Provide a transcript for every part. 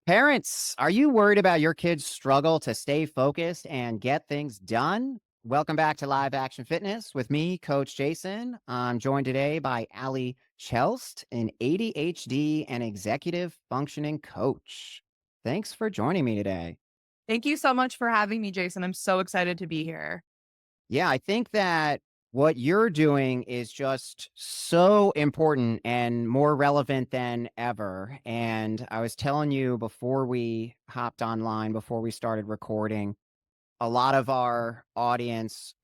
Parents, are you worried about your kids' struggle to stay focused and get things done? Welcome back to Live Action Fitness with me, Coach Jason. I'm joined today by Allie Chelst, an ADHD and executive functioning coach. Thanks for joining me today. Thank you so much for having me, Jason. I'm so excited to be here. Yeah, I think that what you're doing is just so important and more relevant than ever. And I was telling you before we hopped online, before we started recording, a lot of our audience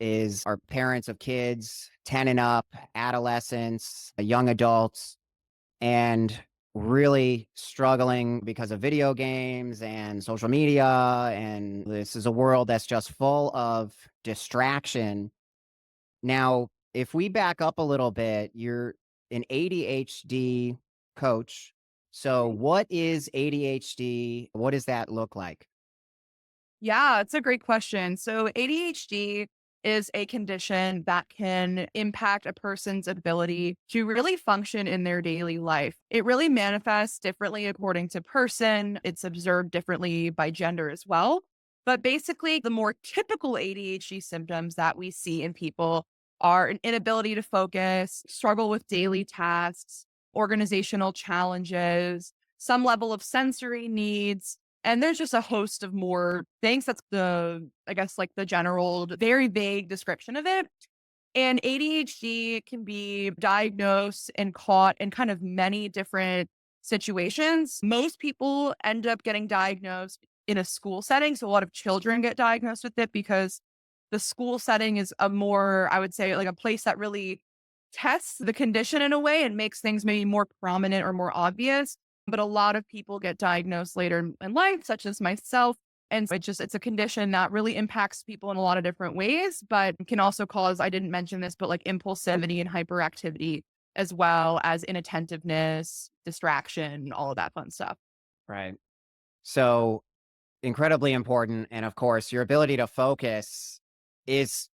are parents of kids 10 and up, adolescents, young adults, and really struggling because of video games and social media. And this is a world that's just full of distraction. Now, if we back up a little bit, you're an ADHD coach. So, what is ADHD? What does that look like? Yeah, it's a great question. So, ADHD is a condition that can impact a person's ability to really function in their daily life. It really manifests differently according to person, it's observed differently by gender as well. But basically, the more typical ADHD symptoms that we see in people are an inability to focus, struggle with daily tasks, organizational challenges, some level of sensory needs, and there's just a host of more things. That's I guess, like the general, very vague description of it. And ADHD can be diagnosed and caught in kind of many different situations. Most people end up getting diagnosed in a school setting. So a lot of children get diagnosed with it because the school setting is a more, I would say, like a place that really tests the condition in a way and makes things maybe more prominent or more obvious. But a lot of people get diagnosed later in life, such as myself. And it's a condition that really impacts people in a lot of different ways, but can also cause, I didn't mention this, but like impulsivity and hyperactivity, as well as inattentiveness, distraction, all of that fun stuff. Right. So, incredibly important. And of course, your ability to focus is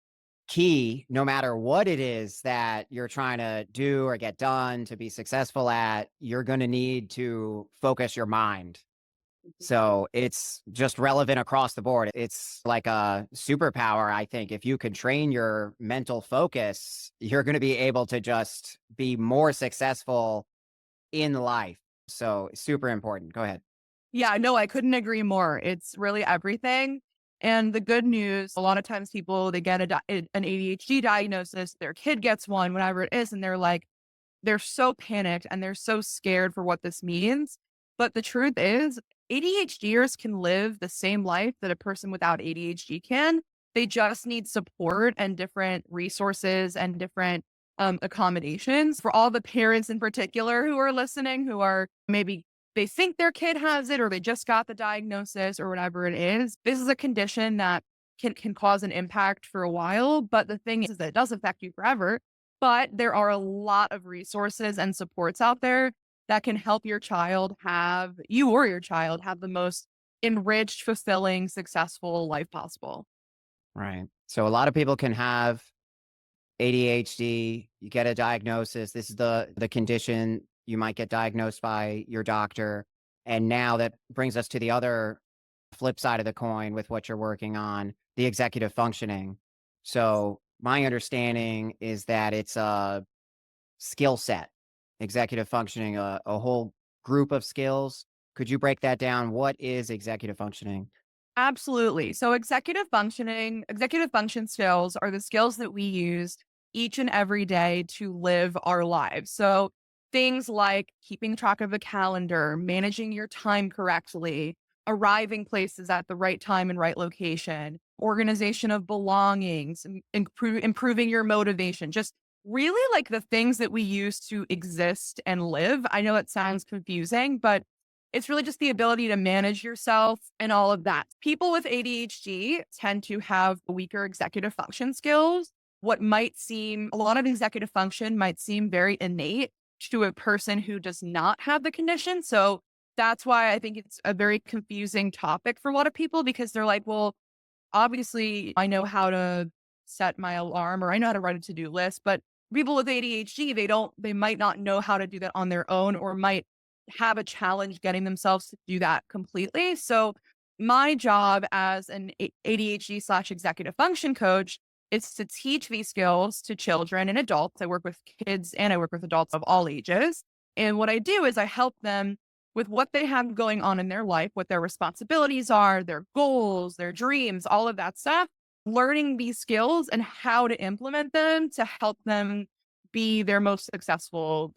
key no matter what it is that you're trying to do or get done to be successful at. You're going to need to focus your mind. So it's just relevant across the board. It's like a superpower, I think. If you can train your mental focus, you're going to be able to just be more successful in life. So, super important. Go ahead. Yeah, no, I couldn't agree more. It's really everything. And the good news, a lot of times people, they get an ADHD diagnosis, their kid gets one, whatever it is, and they're so panicked and they're so scared for what this means. But the truth is, ADHDers can live the same life that a person without ADHD can. They just need support and different resources and different accommodations. For all the parents in particular who are listening, who are maybe they think their kid has it or they just got the diagnosis or whatever it is, this is a condition that can cause an impact for a while. But the thing is that it does affect you forever. But there are a lot of resources and supports out there that can help you or your child have the most enriched, fulfilling, successful life possible. Right. So, a lot of people can have ADHD, you get a diagnosis. This is the condition you might get diagnosed by your doctor. And now that brings us to the other flip side of the coin with what you're working on, the executive functioning. So, my understanding is that it's a skill set, executive functioning, a whole group of skills. Could you break that down? What is executive functioning? Absolutely. So executive function skills are the skills that we use each and every day to live our lives. So things like keeping track of a calendar, managing your time correctly, arriving places at the right time and right location, organization of belongings, improving your motivation, just really like the things that we use to exist and live. I know it sounds confusing, but it's really just the ability to manage yourself and all of that. People with ADHD tend to have weaker executive function skills. A lot of executive function might seem very innate to a person who does not have the condition. So that's why I think it's a very confusing topic for a lot of people because they're like, well, obviously I know how to set my alarm or I know how to write a to-do list, but people with ADHD, they might not know how to do that on their own or might have a challenge getting themselves to do that completely. So my job as an ADHD slash executive function coach is to teach these skills to children and adults. I work with kids and I work with adults of all ages. And what I do is I help them with what they have going on in their life, what their responsibilities are, their goals, their dreams, all of that stuff, learning these skills and how to implement them to help them be the most successful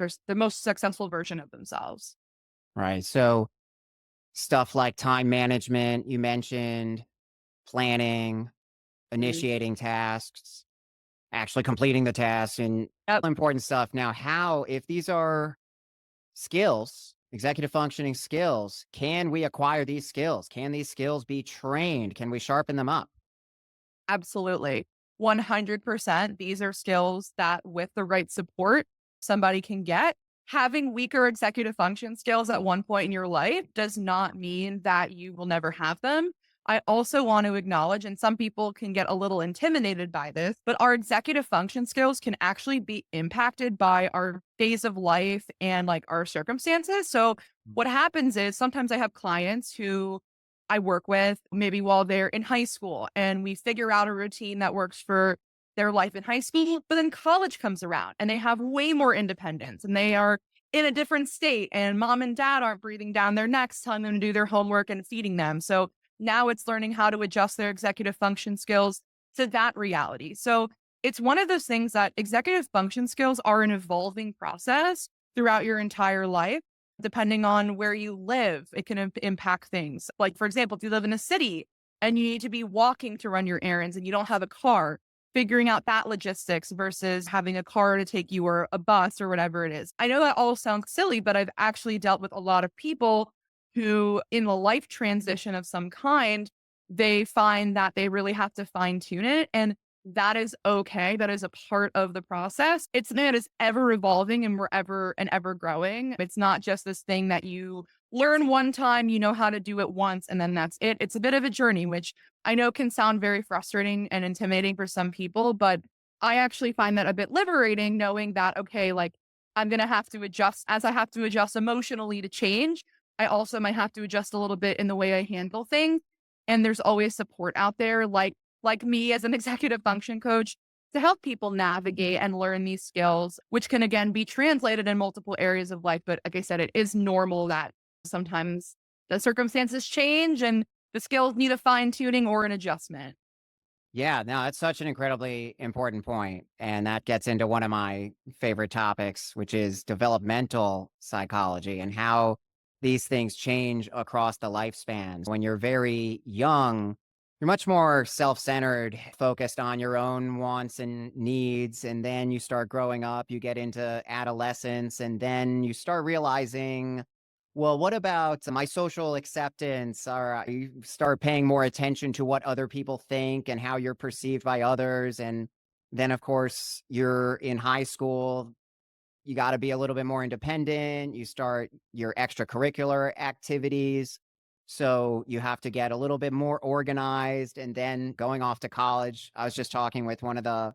version of themselves. Right. So stuff like time management, you mentioned planning, Mhm. initiating tasks, actually completing the tasks, and Yep. important stuff. Now, how, if these are skills, executive functioning skills, can we acquire these skills? Can these skills be trained? Can we sharpen them up? Absolutely. 100%. These are skills that, with the right support, somebody can get. Having weaker executive function skills at one point in your life does not mean that you will never have them. I also want to acknowledge, and some people can get a little intimidated by this, but our executive function skills can actually be impacted by our days of life and like our circumstances. So, what happens is sometimes I have clients who I work with maybe while they're in high school and we figure out a routine that works for their life in high school, but then college comes around and they have way more independence and they are in a different state and mom and dad aren't breathing down their necks, telling them to do their homework and feeding them. So now it's learning how to adjust their executive function skills to that reality. So it's one of those things that executive function skills are an evolving process throughout your entire life. Depending on where you live, it can impact things. Like, for example, if you live in a city and you need to be walking to run your errands and you don't have a car, figuring out that logistics versus having a car to take you or a bus or whatever it is. I know that all sounds silly, but I've actually dealt with a lot of people who, in a life transition of some kind, they find that they really have to fine tune it. And that is okay. That is a part of the process. It's something that is ever evolving and we're ever growing. It's not just this thing that you learn one time, you know how to do it once, and then that's it. It's a bit of a journey, which I know can sound very frustrating and intimidating for some people, but I actually find that a bit liberating knowing that, okay, like I'm going to have to adjust as I have to adjust emotionally to change. I also might have to adjust a little bit in the way I handle things. And there's always support out there, like me as an executive function coach to help people navigate and learn these skills, which can again be translated in multiple areas of life. But like I said, it is normal that sometimes the circumstances change and the skills need a fine tuning or an adjustment. Yeah, no, that's such an incredibly important point, and that gets into one of my favorite topics, which is developmental psychology and how these things change across the lifespans. When you're very young, you're much more self-centered, focused on your own wants and needs, and then you start growing up, you get into adolescence, and then you start realizing, well, what about my social acceptance? Or you start paying more attention to what other people think and how you're perceived by others. And then, of course, you're in high school. You got to be a little bit more independent. You start your extracurricular activities. So you have to get a little bit more organized. And then going off to college, I was just talking with one of the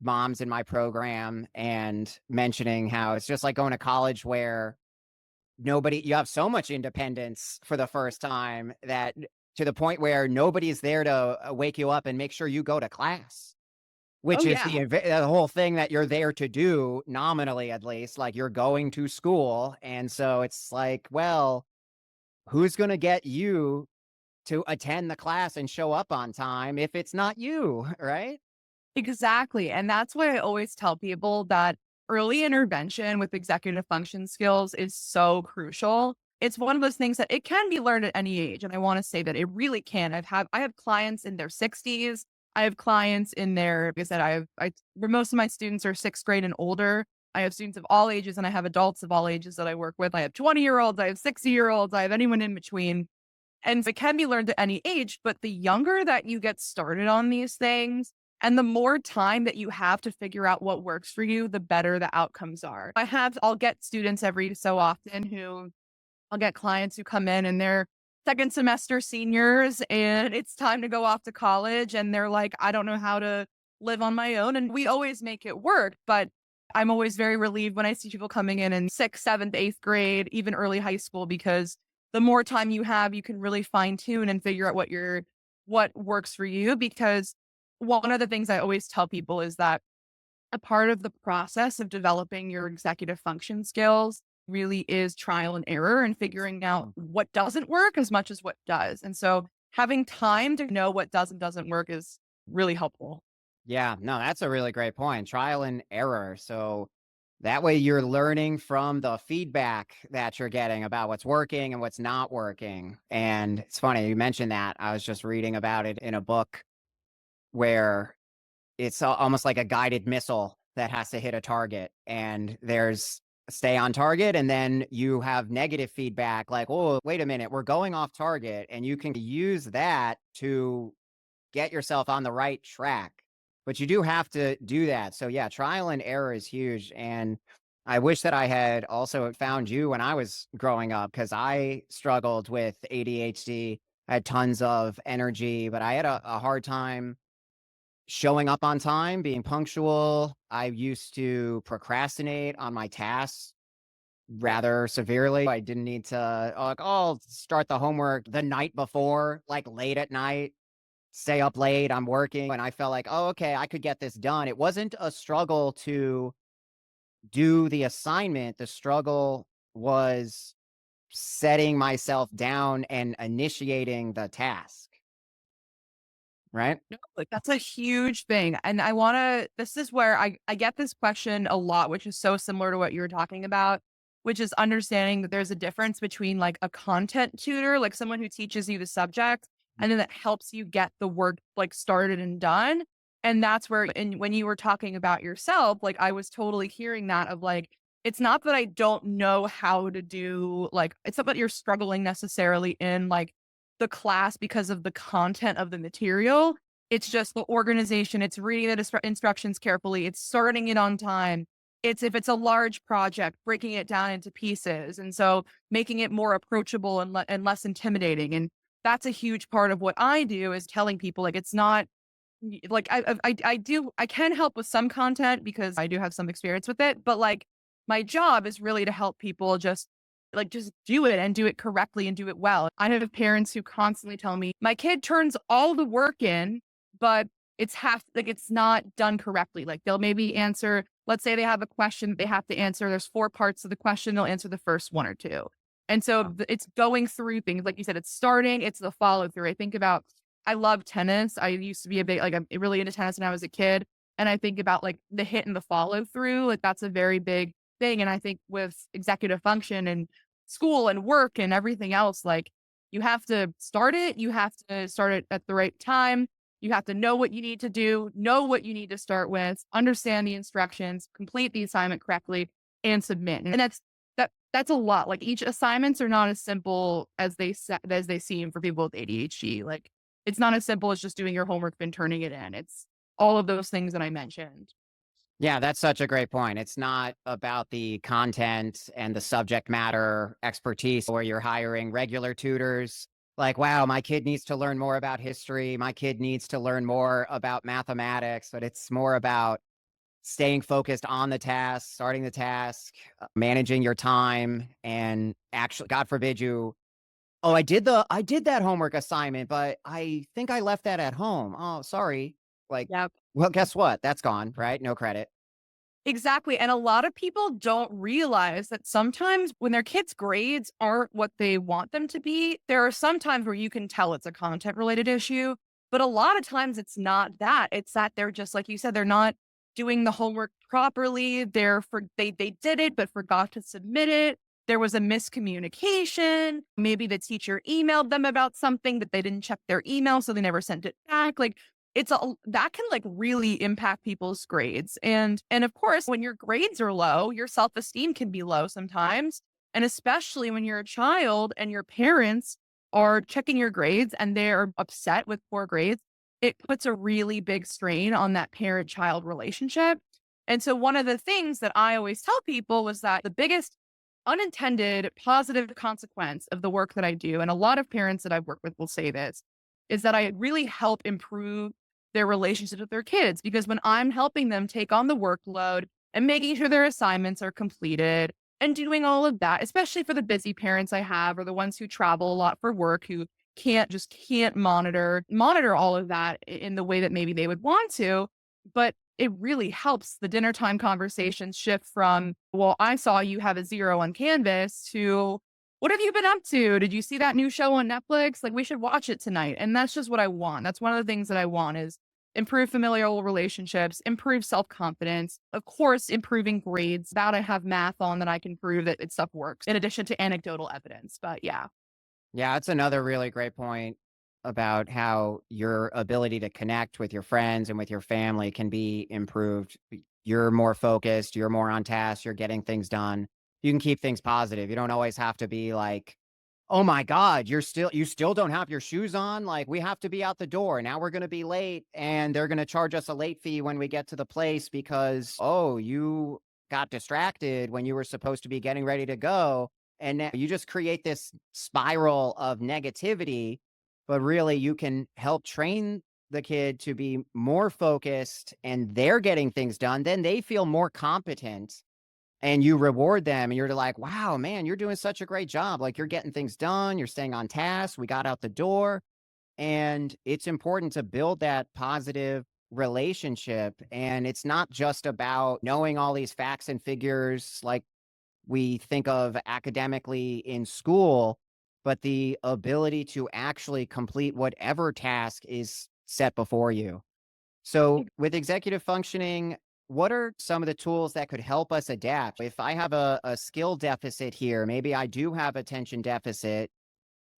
moms in my program and mentioning how it's just like going to college where nobody you have so much independence for the first time that to the point where nobody's there to wake you up and make sure you go to class, Oh which is yeah. the whole thing that you're there to do, nominally at least, like you're going to school. And so it's like, well, who's going to get you to attend the class and show up on time if it's not you, right? Exactly. And that's why I always tell people that early intervention with executive function skills is so crucial. It's one of those things that it can be learned at any age. And I want to say that it really can. I have clients in their 60s. I have clients in their, like I said, where most of my students are sixth grade and older. I have students of all ages and I have adults of all ages that I work with. I have 20-year-olds, I have 60-year-olds, I have anyone in between. And it can be learned at any age, but the younger that you get started on these things and the more time that you have to figure out what works for you, the better the outcomes are. I'll get students every so often who I'll get clients who come in and they're second semester seniors and it's time to go off to college and they're like, I don't know how to live on my own. And we always make it work. But I'm always very relieved when I see people coming in sixth, seventh, eighth grade, even early high school, because the more time you have, you can really fine tune and figure out what works for you. Because one of the things I always tell people is that a part of the process of developing your executive function skills really is trial and error and figuring out what doesn't work as much as what does. And so having time to know what does and doesn't work is really helpful. Yeah, no, that's a really great point. Trial and error. So that way you're learning from the feedback that you're getting about what's working and what's not working. And it's funny, you mentioned that. I was just reading about it in a book where it's almost like a guided missile that has to hit a target. And there's stay on target. And then you have negative feedback like, oh, wait a minute, we're going off target. And you can use that to get yourself on the right track. But you do have to do that. So yeah, trial and error is huge. And I wish that I had also found you when I was growing up because I struggled with ADHD. I had tons of energy, but I had a hard time showing up on time, being punctual. I used to procrastinate on my tasks rather severely. I didn't need to, like, oh, I'll start the homework the night before, like late at night, stay up late, I'm working, and I felt like, "Oh, okay, I could get this done." It wasn't a struggle to do the assignment, the struggle was setting myself down and initiating the task, right? No, like that's a huge thing. And this is where I get this question a lot, which is so similar to what you were talking about, which is understanding that there's a difference between like a content tutor, like someone who teaches you the subject, and then that helps you get the work like started and done. And that's where, and when you were talking about yourself, like I was totally hearing that of like, it's not that I don't know how to do, like, it's not that you're struggling necessarily in like the class because of the content of the material. It's just the organization. It's reading the instructions carefully. It's starting it on time. It's if it's a large project, breaking it down into pieces. And so making it more approachable and less intimidating. And that's a huge part of what I do is telling people like it's not like I can help with some content because I do have some experience with it, but like my job is really to help people just do it and do it correctly and do it well. I have parents who constantly tell me my kid turns all the work in, but it's not done correctly. Like they'll maybe answer, let's say they have a question that they have to answer. There's four parts of the question. They'll answer the first one or two. And so it's going through things. Like you said, it's starting, it's the follow through. I love tennis. I used to be I'm really into tennis when I was a kid. And I think about like the hit and the follow through. Like that's a very big thing. And I think with executive function and school and work and everything else, like you have to start it. You have to start it at the right time. You have to know what you need to do, know what you need to start with, understand the instructions, complete the assignment correctly, and submit. And that's a lot. Like each assignments are not as simple as as they seem for people with ADHD. Like it's not as simple as just doing your homework and turning it in. It's all of those things that I mentioned. Yeah, that's such a great point. It's not about the content and the subject matter expertise where you're hiring regular tutors. Like, wow, my kid needs to learn more about history. My kid needs to learn more about mathematics, but it's more about staying focused on the task, starting the task, managing your time, and actually, God forbid you, oh, I did that homework assignment, but I think I left that at home. Oh, sorry. Like, Yeah. well, guess what? That's gone, right? No credit. Exactly, and a lot of people don't realize that sometimes when their kids' grades aren't what they want them to be, there are some times where you can tell it's a content related issue, but a lot of times it's not that. It's that they're just like you said, they're not doing the homework properly. They did it but forgot to submit it. There was a miscommunication. Maybe the teacher emailed them about something, but they didn't check their email, so they never sent it back. Like it's a that can like really impact people's grades. And of course, when your grades are low, your self-esteem can be low sometimes. And especially when you're a child and your parents are checking your grades and they're upset with poor grades, it puts a really big strain on that parent-child relationship. And so one of the things that I always tell people was that the biggest unintended positive consequence of the work that I do, and a lot of parents that I've worked with will say this, is that I really help improve their relationships with their kids because when I'm helping them take on the workload and making sure their assignments are completed and doing all of that, especially for the busy parents I have or the ones who travel a lot for work who can't monitor all of that in the way that maybe they would want to. But it really helps the dinner time conversations shift from, well, I saw you have a 0 on Canvas to, what have you been up to? Did you see that new show on Netflix? Like, we should watch it tonight. And that's just what I want. That's one of the things that I want is improve familial relationships, improve self-confidence, of course, improving grades. That I have math on that I can prove that it stuff works in addition to anecdotal evidence. But yeah. Yeah, that's another really great point about how your ability to connect with your friends and with your family can be improved. You're more focused, you're more on task, you're getting things done. You can keep things positive. You don't always have to be like, "Oh my god, you still don't have your shoes on? Like, we have to be out the door. Now we're gonna be late, and they're gonna charge us a late fee when we get to the place because, oh, you got distracted when you were supposed to be getting ready to go." And now you just create this spiral of negativity, but really you can help train the kid to be more focused and they're getting things done. Then they feel more competent and you reward them and you're like, wow, man, you're doing such a great job. Like you're getting things done, you're staying on task, we got out the door. And it's important to build that positive relationship. And it's not just about knowing all these facts and figures like we think of academically in school, but the ability to actually complete whatever task is set before you. So, with executive functioning, what are some of the tools that could help us adapt? If I have a skill deficit here, maybe I do have attention deficit,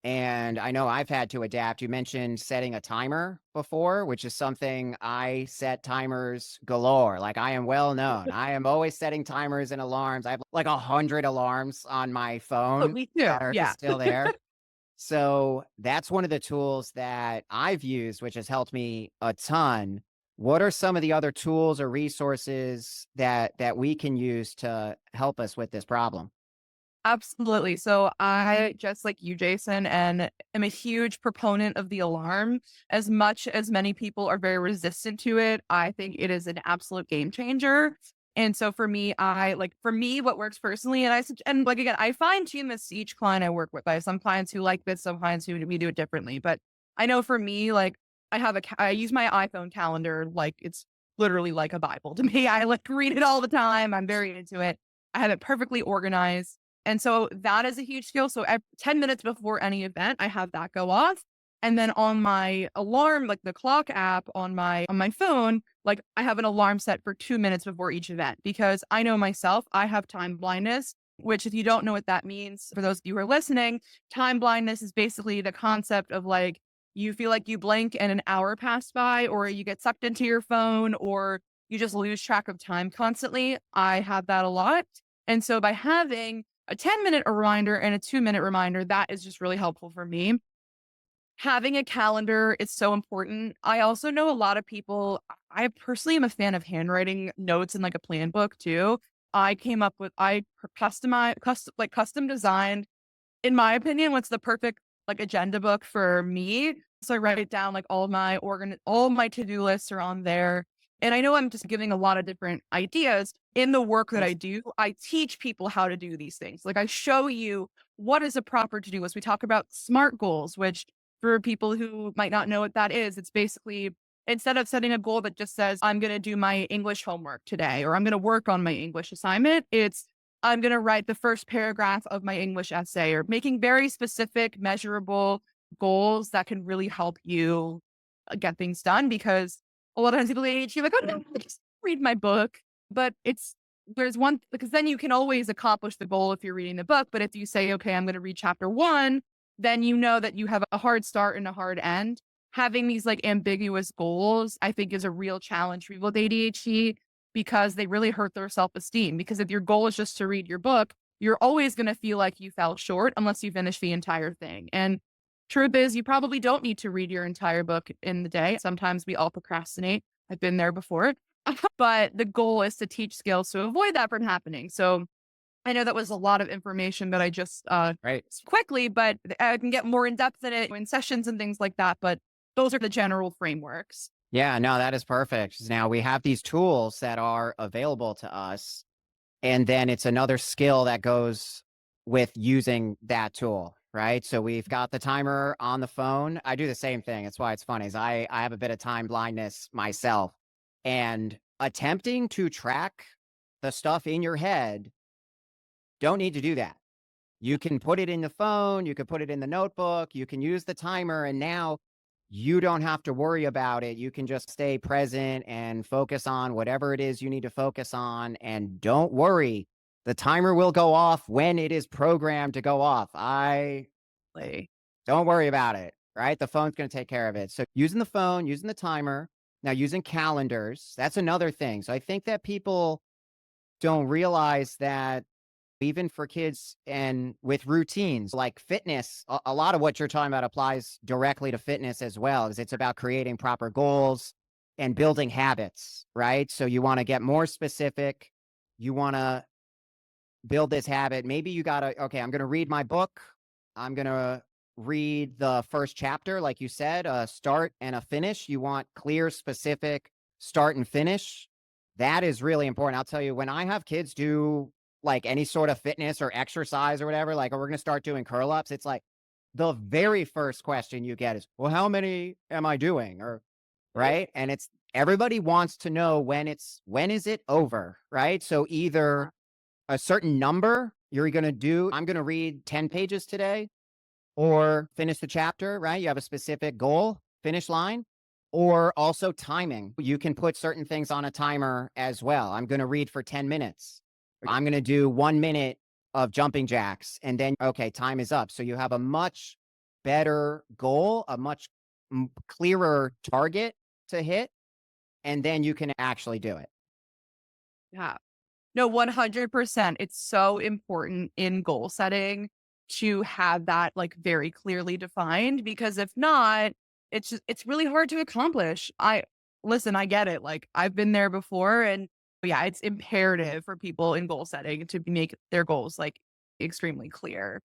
and I know I've had to adapt. You mentioned setting a timer before, which is something I set timers galore. Like I am well known. I am always setting timers and alarms. I have like 100 alarms on my Oh, phone me too. that are Yeah. still there. So that's one of the tools that I've used, which has helped me a ton. What are some of the other tools or resources that we can use to help us with this problem? Absolutely. So I, just like you, Jason, and am a huge proponent of the alarm. As much as many people are very resistant to it, I think it is an absolute game changer. And so for me, what works personally, and like again, I fine tune this each client I work with. I have some clients who like this, some clients who we do it differently. But I know for me, like I use my iPhone calendar like it's literally like a Bible to me. I like read it all the time. I'm very into it. I have it perfectly organized. And so that is a huge skill. So 10 minutes before any event, I have that go off. And then on my alarm, like the clock app on my phone, like I have an alarm set for 2 minutes before each event because I know myself, I have time blindness, which if you don't know what that means, for those of you who are listening, time blindness is basically the concept of like you feel like you blink and an hour passed by, or you get sucked into your phone, or you just lose track of time constantly. I have that a lot. And so by having a 10-minute reminder and a 2-minute reminder, that is just really helpful for me. Having a calendar is so important. I also know a lot of people, I personally am a fan of handwriting notes in like a plan book too. I custom designed, in my opinion, what's the perfect like agenda book for me. So I write it down, like all my to-do lists are on there. And I know I'm just giving a lot of different ideas in the work that I That's do. I teach people how to do these things. Like I show you what is a proper to-do list. We talk about SMART goals, which for people who might not know what that is, it's basically instead of setting a goal that just says, I'm going to do my English homework today, or I'm going to work on my English assignment, it's I'm going to write the first paragraph of my English essay, or making very specific, measurable goals that can really help you get things done. Because a lot of times people at ADHD are like, oh, no, just read my book. But there's one, because then you can always accomplish the goal if you're reading the book. But if you say, okay, I'm going to read chapter one, then you know that you have a hard start and a hard end. Having these like ambiguous goals, I think is a real challenge for people with ADHD because they really hurt their self-esteem. Because if your goal is just to read your book, you're always going to feel like you fell short unless you finish the entire thing. And truth is, you probably don't need to read your entire book in the day. Sometimes we all procrastinate. I've been there before. But the goal is to teach skills to avoid that from happening. So I know that was a lot of information that I just right. quickly, but I can get more in depth in it in sessions and things like that. But those are the general frameworks. Yeah, no, that is perfect. Now we have these tools that are available to us, and then it's another skill that goes with using that tool, right? So we've got the timer on the phone. I do the same thing. That's why it's funny is I have a bit of time blindness myself. And attempting to track the stuff in your head, don't need to do that. You can put it in the phone, you could put it in the notebook, you can use the timer, and now you don't have to worry about it. You can just stay present and focus on whatever it is you need to focus on. And don't worry, the timer will go off when it is programmed to go off. I Like, don't worry about it, right? The phone's going to take care of it. So using the phone, using the timer, now using calendars, that's another thing. So I think that people don't realize that even for kids and with routines like fitness, a lot of what you're talking about applies directly to fitness as well, is it's about creating proper goals and building habits, right? So you want to get more specific. You want to build this habit. Maybe you got to, okay, I'm going to read my book. I'm going to read the first chapter, like you said, a start and a finish. You want clear, specific start and finish. That is really important. I'll tell you, when I have kids do like any sort of fitness or exercise or whatever, like, oh, we're going to start doing curl ups. It's like the very first question you get is, well, how many am I doing? Or, right. And it's everybody wants to know when is it over? Right. So either a certain number you're gonna do, I'm gonna read 10 pages today or finish the chapter, right? You have a specific goal, finish line, or also timing. You can put certain things on a timer as well. I'm gonna read for 10 minutes. I'm gonna do 1 minute of jumping jacks, and then, okay, time is up. So you have a much better goal, a much clearer target to hit, and then you can actually do it. yeah. No, 100%. It's so important in goal setting to have that like very clearly defined because if not, it's really hard to accomplish. I listen, I get it. Like I've been there before and yeah, it's imperative for people in goal setting to make their goals like extremely clear.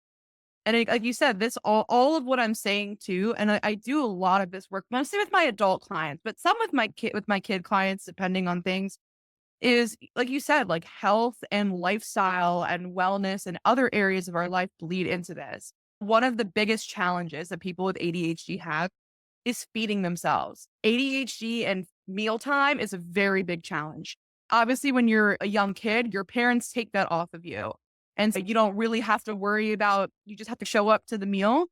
And like you said, this all of what I'm saying too, and I do a lot of this work mostly with my adult clients, but some with my kid clients, depending on things is, like you said, like health and lifestyle and wellness and other areas of our life bleed into this. One of the biggest challenges that people with ADHD have is feeding themselves. ADHD and mealtime is a very big challenge. Obviously, when you're a young kid, your parents take that off of you. And so you don't really have to worry about, you just have to show up to the meal.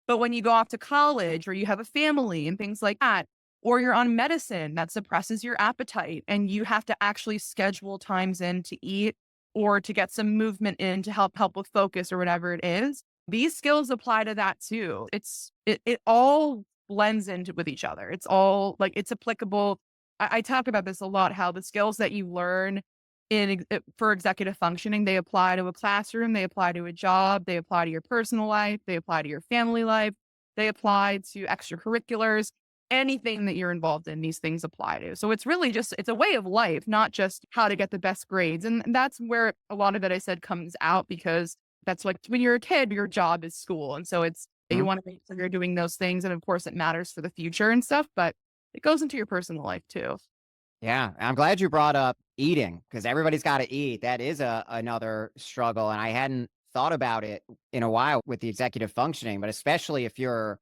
But when you go off to college or you have a family and things like that, or you're on medicine that suppresses your appetite and you have to actually schedule times in to eat or to get some movement in to help with focus or whatever it is, these skills apply to that too. It all blends into with each other. It's all like it's applicable. I talk about this a lot, how the skills that you learn for executive functioning, they apply to a classroom, they apply to a job, they apply to your personal life, they apply to your family life, they apply to extracurriculars. Anything that you're involved in, these things apply to. So it's really just it's a way of life, not just how to get the best grades. And that's where a lot of it I said comes out because that's like when you're a kid, your job is school. And so it's you Mhm. want to make sure you're doing those things. And of course it matters for the future and stuff, but it goes into your personal life too. Yeah, I'm glad you brought up eating because everybody's got to eat. That is another struggle, and I hadn't thought about it in a while with the executive functioning, but especially if you're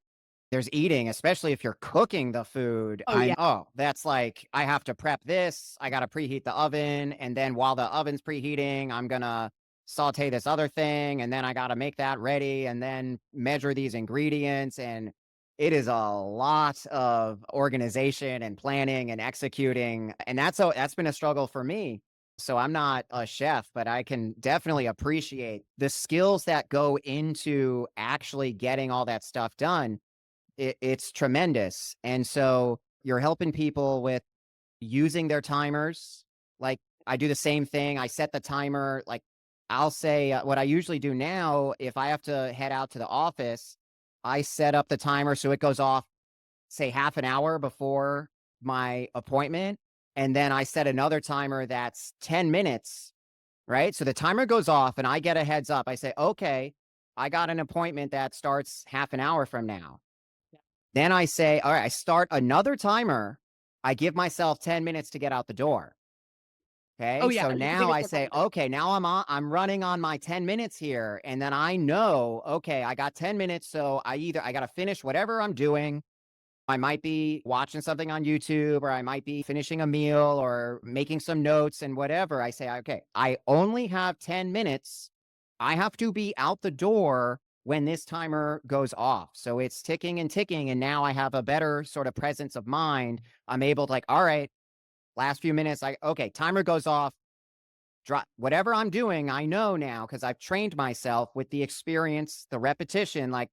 there's eating, especially if you're cooking the food. Oh yeah. Oh, that's like I have to prep this. I got to preheat the oven, and then while the oven's preheating, I'm gonna saute this other thing, and then I got to make that ready, and then measure these ingredients, and it is a lot of organization and planning and executing, and that's been a struggle for me. So I'm not a chef, but I can definitely appreciate the skills that go into actually getting all that stuff done. It's tremendous, and so you're helping people with using their timers. Like, I do the same thing, I set the timer, like, I'll say, what I usually do now, if I have to head out to the office, I set up the timer so it goes off, say, half an hour before my appointment, and then I set another timer that's 10 minutes, right? So the timer goes off and I get a heads up. I say, "Okay, I got an appointment that starts half an hour from now." Then I say, "All right," I start another timer I give myself 10 minutes to get out the door. Oh, Okay. yeah, So you can give now I yourself say, 100. okay, now I'm running on my 10 minutes here. And then I know, okay, I got 10 minutes. So I got to finish whatever I'm doing. I might be watching something on YouTube, or I might be finishing a meal or making some notes and whatever. I say, okay, I only have 10 minutes. I have to be out the door when this timer goes off. So it's ticking and ticking. And now I have a better sort of presence of mind. I'm able to, like, all right, last few minutes, okay, timer goes off. Drop whatever I'm doing. I know now because I've trained myself with the experience, the repetition. Like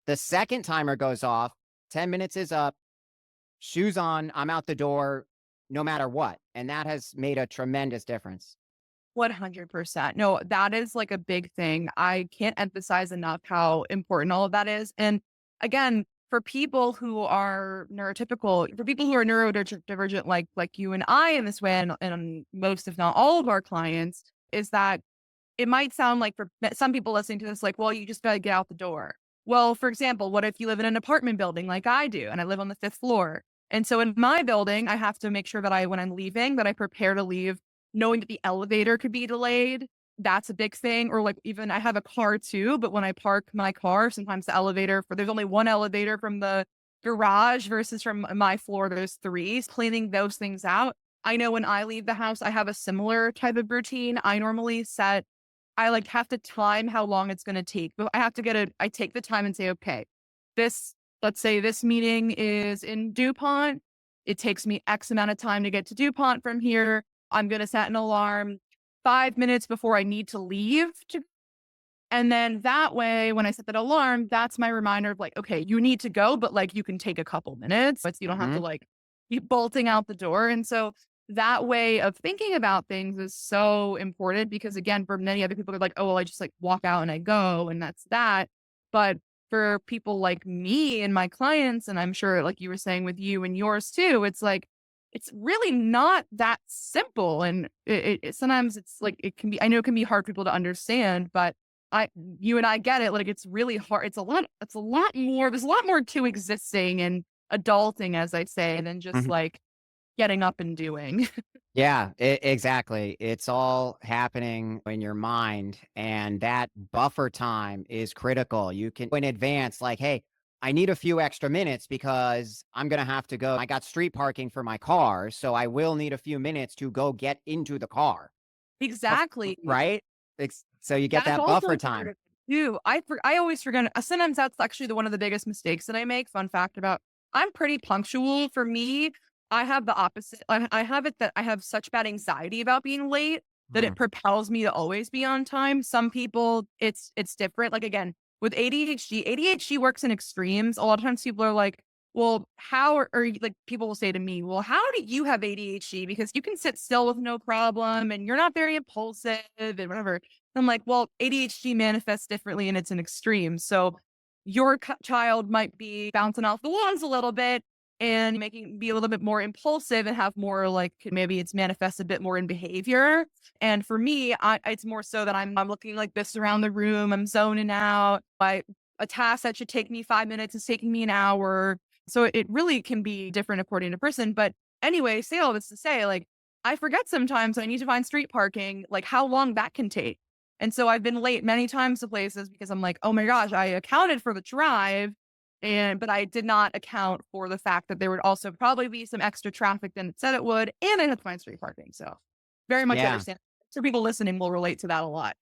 the second timer goes off, 10 minutes is up, shoes on, I'm out the door no matter what. And that has made a tremendous difference. 100%. No, that is like a big thing. I can't emphasize enough how important all of that is. And again, for people who are neurotypical, for people who are neurodivergent, like you and I in this way, and most, if not all of our clients, is that it might sound like for some people listening to this, like, well, you just got to get out the door. Well, for example, what if you live in an apartment building like I do, and I live on the fifth floor? And so in my building, I have to make sure that when I'm leaving, that I prepare to leave, knowing that the elevator could be delayed. That's a big thing. Or like even I have a car too, but when I park my car, sometimes the elevator there's only one elevator from the garage versus from my floor, there's three. Cleaning those things out. I know when I leave the house, I have a similar type of routine. I like have to time how long it's gonna take, but I take the time and say, "Okay, this let's say this meeting is in DuPont. It takes me X amount of time to get to DuPont from here. I'm gonna set an alarm 5 minutes before I need to leave to and then that way, when I set that alarm, that's my reminder of like, okay, you need to go, but like you can take a couple minutes. But you don't have to Mhm. like keep bolting out the door. And so that way of thinking about things is so important because again, for many other people, they're like, oh, well, I just like walk out and I go and that's that. But for people like me and my clients, and I'm sure like you were saying with you and yours too, it's like it's really not that simple. And sometimes it's like it can be, I know it can be hard for people to understand, but I you and I get it, like, it's really hard it's a lot more there's a lot more to existing and adulting, as I say, than just, Mhm. like, getting up and doing. Yeah, exactly. It's all happening in your mind, and that buffer time is critical. You can in advance, like, hey, I need a few extra minutes because I'm going to have to go. I got street parking for my car, so I will need a few minutes to go get into the car. Exactly. Right? So you get That's that also buffer part time. of it too. I always forget sometimes that's actually one of the biggest mistakes that I make. Fun fact about I'm pretty punctual. For me, I have the opposite. I have it that I have such bad anxiety about being late that it Mhm. propels me to always be on time. Some people, it's different. Like again, with ADHD works in extremes. A lot of times people are like, well, like people will say to me, well, how do you have ADHD? Because you can sit still with no problem and you're not very impulsive and whatever. I'm like, well, ADHD manifests differently and it's an extreme. So your child might be bouncing off the walls a little bit and be a little bit more impulsive and have more like maybe it's manifests a bit more in behavior. And for me, it's more so that I'm looking like this around the room. I'm zoning out. A task that should take me 5 minutes is taking me an hour. So it really can be different according to person. But anyway, say all this to say, like, I forget sometimes I need to find street parking, like how long that can take. And so I've been late many times to places because I'm like, "Oh my gosh, I accounted for the drive, but I did not account for the fact that there would also probably be some extra traffic than it said it would, and I had to find street parking." So, very much Yeah. understand. So people listening will relate to that a lot.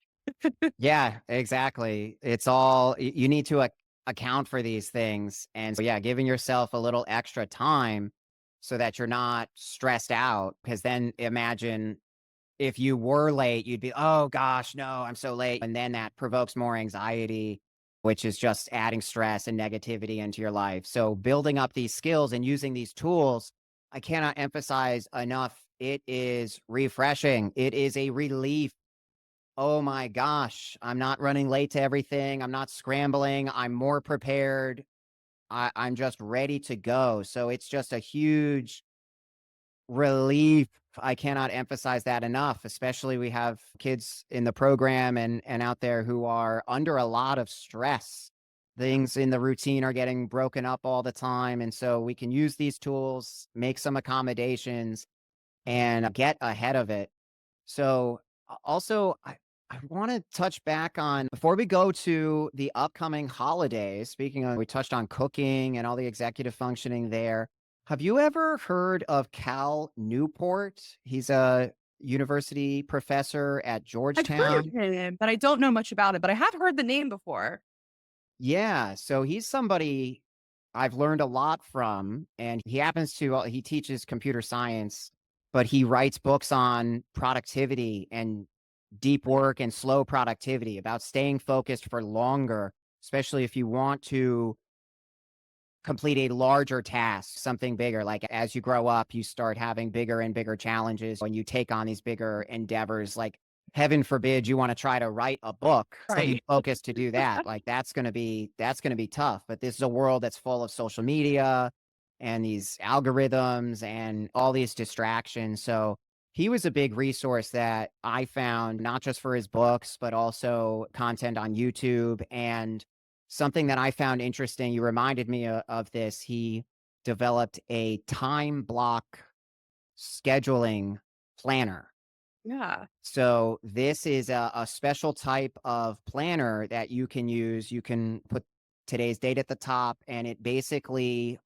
Yeah, exactly. It's all you need to account for these things. And so, yeah, giving yourself a little extra time so that you're not stressed out. Because then imagine if you were late, you'd be, oh gosh, no, I'm so late. And then that provokes more anxiety, which is just adding stress and negativity into your life. So, building up these skills and using these tools, I cannot emphasize enough. It is refreshing, it is a relief. Oh my gosh, I'm not running late to everything. I'm not scrambling. I'm more prepared. I'm just ready to go. So it's just a huge relief. I cannot emphasize that enough, especially we have kids in the program and out there who are under a lot of stress. Things in the routine are getting broken up all the time. And so we can use these tools, make some accommodations, and get ahead of it. So, also, I want to touch back on before we go to the upcoming holidays. Speaking of, we touched on cooking and all the executive functioning there. Have you ever heard of Cal Newport? He's a university professor at I've heard of Georgetown. him, but I don't know much about it, but I have heard the name before. Yeah, so he's somebody I've learned a lot from, and he happens to he teaches computer science, but he writes books on productivity and deep work and slow productivity about staying focused for longer, especially if you want to complete a larger task, something bigger. Like as you grow up, you start having bigger and bigger challenges when you take on these bigger endeavors. Like heaven forbid you want to try to write a book, stay Right. focused to do that. Like that's gonna be tough. But this is a world that's full of social media and these algorithms and all these distractions. So he was a big resource that I found, not just for his books, but also content on YouTube. And something that I found interesting, you reminded me of this. He developed a time block scheduling planner. Yeah. So this is a special type of planner that you can use. You can put today's date at the top, and it basically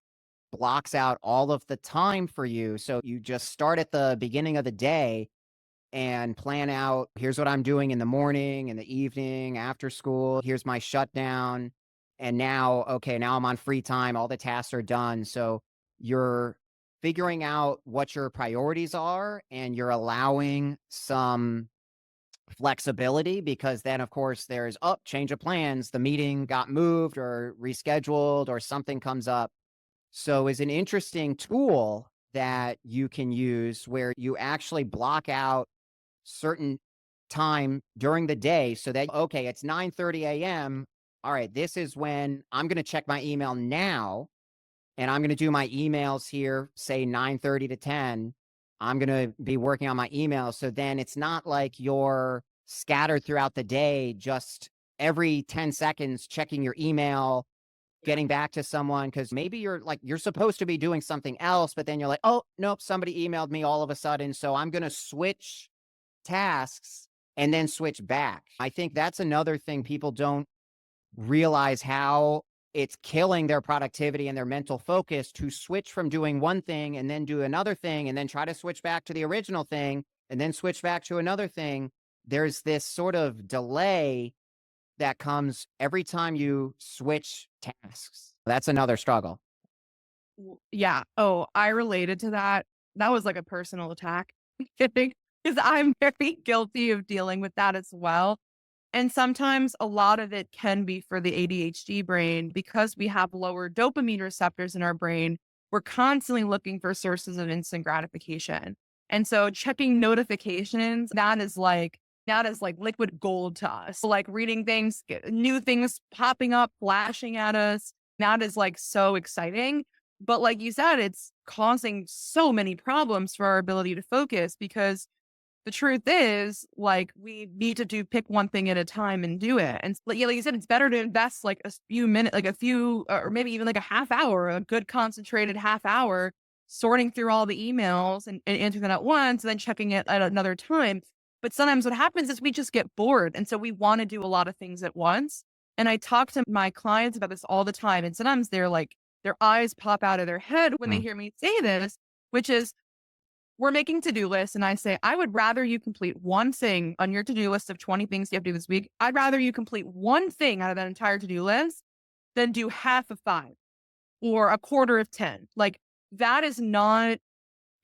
blocks out all of the time for you. So you just start at the beginning of the day and plan out, here's what I'm doing in the morning, in the evening, after school. Here's my shutdown. And now, okay, now I'm on free time. All the tasks are done. So you're figuring out what your priorities are and you're allowing some flexibility because then, of course, there's, oh, change of plans. The meeting got moved or rescheduled or something comes up. So is an interesting tool that you can use where you actually block out certain time during the day so that, okay, it's 9:30 a.m. All right, this is when I'm going to check my email now and I'm going to do my emails here, say 9:30 to 10. I'm going to be working on my emails. So then it's not like you're scattered throughout the day, just every 10 seconds checking your email, getting back to someone because maybe you're supposed to be doing something else, but then you're like, oh, nope, somebody emailed me all of a sudden. So I'm going to switch tasks and then switch back. I think that's another thing people don't realize how it's killing their productivity and their mental focus to switch from doing one thing and then do another thing and then try to switch back to the original thing and then switch back to another thing. There's this sort of delay that comes every time you switch tasks. That's another struggle. Yeah. Oh, I related to that. That was like a personal attack. Kidding. Because I'm very guilty of dealing with that as well. And sometimes a lot of it can be for the ADHD brain because we have lower dopamine receptors in our brain. We're constantly looking for sources of instant gratification. And so checking notifications, that is like liquid gold to us. Like reading things, new things popping up, flashing at us. That is like so exciting. But like you said, it's causing so many problems for our ability to focus because the truth is, like, we need to pick one thing at a time and do it. And like, yeah, like you said, it's better to invest like a few minutes, like a few, or maybe even like a half hour, a good concentrated half hour, sorting through all the emails and answering them at once, and then checking it at another time. But sometimes what happens is we just get bored. And so we want to do a lot of things at once. And I talk to my clients about this all the time. And sometimes they're like, their eyes pop out of their head when they Mm. hear me say this, which is, we're making to-do lists and I say, I would rather you complete one thing on your to-do list of 20 things you have to do this week. I'd rather you complete one thing out of that entire to-do list than do half of five or a quarter of 10. Like that is not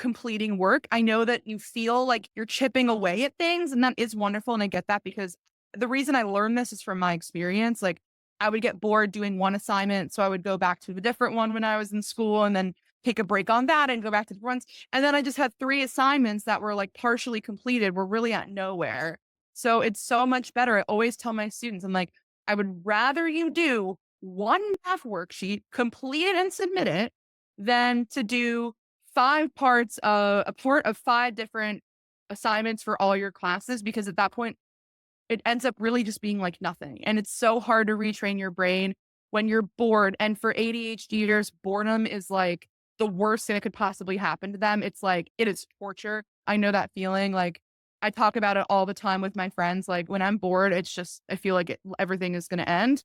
completing work. I know that you feel like you're chipping away at things and that is wonderful. And I get that because the reason I learned this is from my experience. Like I would get bored doing one assignment. So I would go back to a different one when I was in school and then take a break on that and go back to the ones. And then I just had three assignments that were like partially completed, were really at nowhere. So it's so much better. I always tell my students, I'm like, I would rather you do one math worksheet, complete it and submit it, than to do five parts of a part of five different assignments for all your classes, because at that point, it ends up really just being like nothing. And it's so hard to retrain your brain. when you're bored. And for ADHDers, boredom is like the worst thing that could possibly happen to them. It's like, it is torture. I know that feeling. Like, I talk about it all the time with my friends. Like, when I'm bored, it's just, I feel like everything is going to end.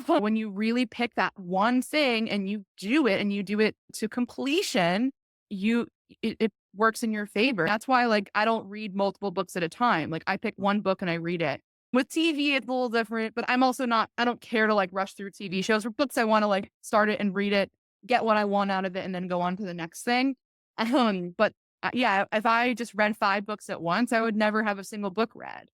When you really pick that one thing and you do it and you do it to completion, you, it works in your favor. That's why, like, I don't read multiple books at a time. Like, I pick one book and I read it. With TV, it's a little different, but I'm also not, I don't care to like rush through TV shows or books. I want to like start it and read it, get what I want out of it, and then go on to the next thing. But yeah, if I just read 5 books at once, I would never have a single book read.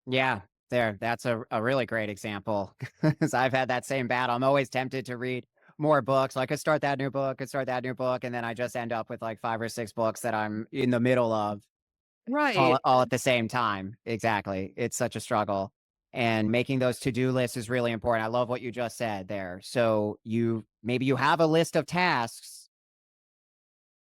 Yeah, there. That's a really great example because I've had that same battle. I'm always tempted to read more books. Like, I start that new book, I start that new book, and then I just end up with like 5 or 6 books that I'm in the middle of Right. all at the same time. Exactly. It's such a struggle. And making those to-do lists is really important. I love what you just said there. So you have a list of tasks.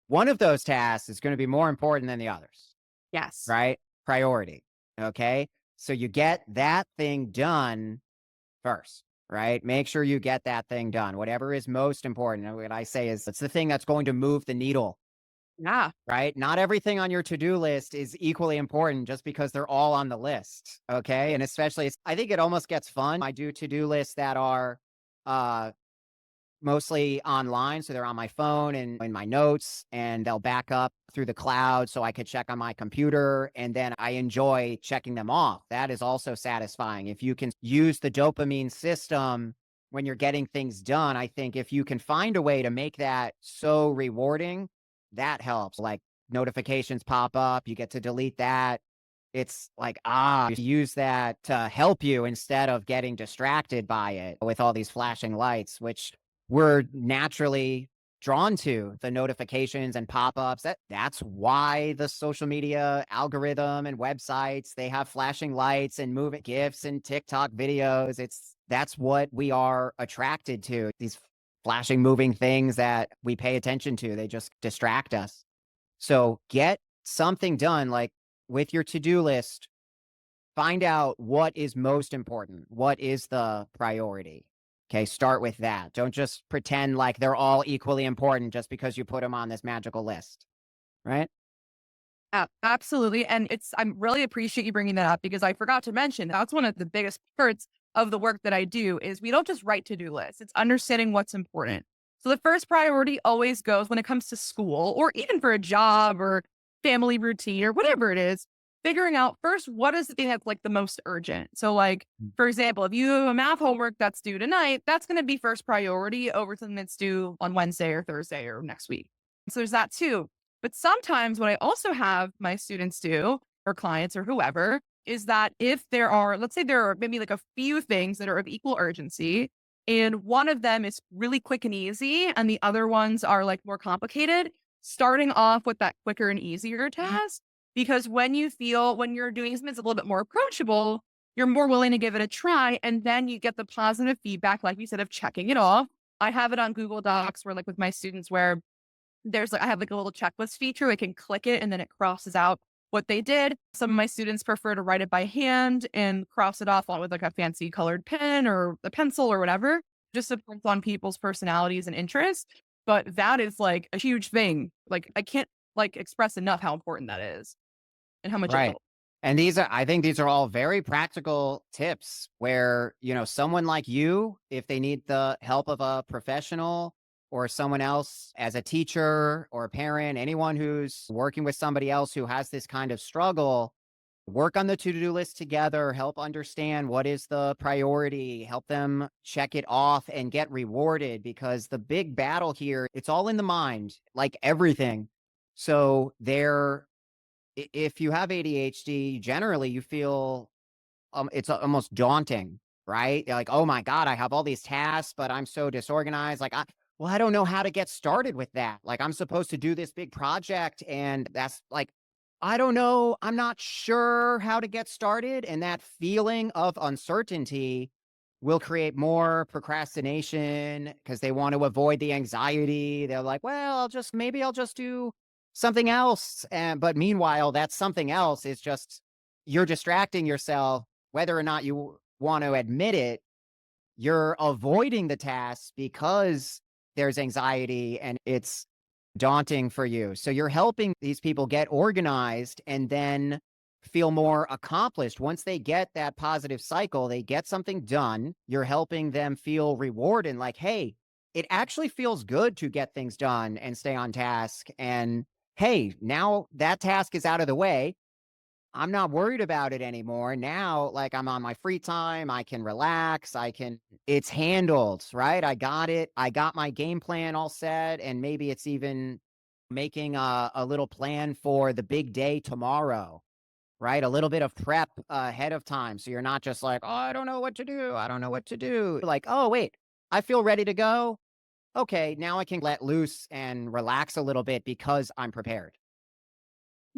One of those tasks is going to be more important than the others, Yes. right? Priority. Okay. So you get that thing done first, right? Make sure you get that thing done. Whatever is most important. And what I say is it's the thing that's going to move the needle, Yeah. right? Not everything on your to-do list is equally important just because they're all on the list. Okay. And especially, I think it almost gets fun. I do to-do lists that are uh mostly online. So they're on my phone and in my notes, and they'll back up through the cloud so I could check on my computer. And then I enjoy checking them off. That is also satisfying. If you can use the dopamine system when you're getting things done, I think if you can find a way to make that so rewarding, that helps. Like, notifications pop up, you get to delete that. It's like, you use that to help you instead of getting distracted by it with all these flashing lights, which we're naturally drawn to, the notifications and pop-ups. That's why the social media algorithm and websites, they have flashing lights and moving GIFs and TikTok videos. That's what we are attracted to. These flashing moving things that we pay attention to, they just distract us. So get something done, like with your to-do list. Find out what is most important. What is the priority? Okay, start with that. Don't just pretend like they're all equally important just because you put them on this magical list, right? Absolutely. And I really appreciate you bringing that up because I forgot to mention that's one of the biggest parts of the work that I do is we don't just write to-do lists. It's understanding what's important. So the first priority always goes when it comes to school or even for a job or family routine or whatever it is, figuring out first what is the thing that's like the most urgent. So like, Mm. for example, if you have a math homework that's due tonight, that's going to be first priority over something that's due on Wednesday or Thursday or next week. So there's that too. But sometimes what I also have my students do, or clients or whoever, is that if there are, let's say there are maybe like a few things that are of equal urgency, and one of them is really quick and easy, and the other ones are like more complicated, starting off with that quicker and easier task. Because when you're doing something that's a little bit more approachable, you're more willing to give it a try. And then you get the positive feedback, like you said, of checking it off. I have it on Google Docs where, like, with my students, where I have like a little checklist feature. I can click it and then it crosses out what they did. Some of my students prefer to write it by hand and cross it off on with like a fancy colored pen or a pencil or whatever. Just depends on people's personalities and interests. But that is like a huge thing. Like, I can't like express enough how important that is and how much it Right. helps. And I think these are all very practical tips where, someone like you, if they need the help of a professional or someone else as a teacher or a parent, anyone who's working with somebody else who has this kind of struggle, work on the to-do list together, help understand what is the priority, help them check it off and get rewarded, because the big battle here, it's all in the mind, like everything. So if you have ADHD, generally you feel it's almost daunting, right? You're like, oh my God, I have all these tasks, but I'm so disorganized. Like, I don't know how to get started with that. Like, I'm supposed to do this big project, and that's like, I don't know. I'm not sure how to get started. And that feeling of uncertainty will create more procrastination because they want to avoid the anxiety. They're like, well, maybe I'll just do something else. But meanwhile, that something else is just, you're distracting yourself, whether or not you want to admit it. you're avoiding the tasks because there's anxiety and it's daunting for you. So you're helping these people get organized and then feel more accomplished. Once they get that positive cycle, they get something done. You're helping them feel rewarded, like, hey, it actually feels good to get things done and stay on task. And hey, now that task is out of the way. I'm not worried about it anymore. Now, like, I'm on my free time, I can relax, it's handled, right? I got it. I got my game plan all set, and maybe it's even making a little plan for the big day tomorrow, right? A little bit of prep ahead of time. So you're not just like, oh, I don't know what to do. I don't know what to do. Like, oh, wait, I feel ready to go. Okay, now I can let loose and relax a little bit because I'm prepared.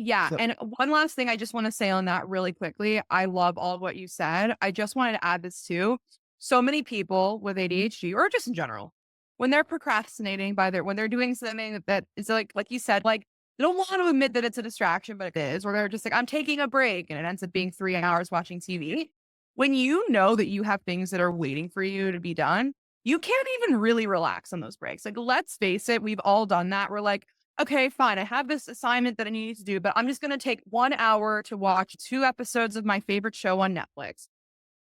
Yeah, So, and one last thing I just wanna say on that really quickly, I love all of what you said. I just wanted to add this too. So many people with ADHD or just in general, when they're procrastinating when they're doing something that is like you said, like, they don't want to admit that it's a distraction, but it is, or they're just like, "I'm taking a break," and it ends up being 3 hours watching TV. When you know that you have things that are waiting for you to be done, you can't even really relax on those breaks. Like, let's face it, we've all done that. We're like, okay, fine. I have this assignment that I need to do, but I'm just going to take 1 hour to watch 2 episodes of my favorite show on Netflix.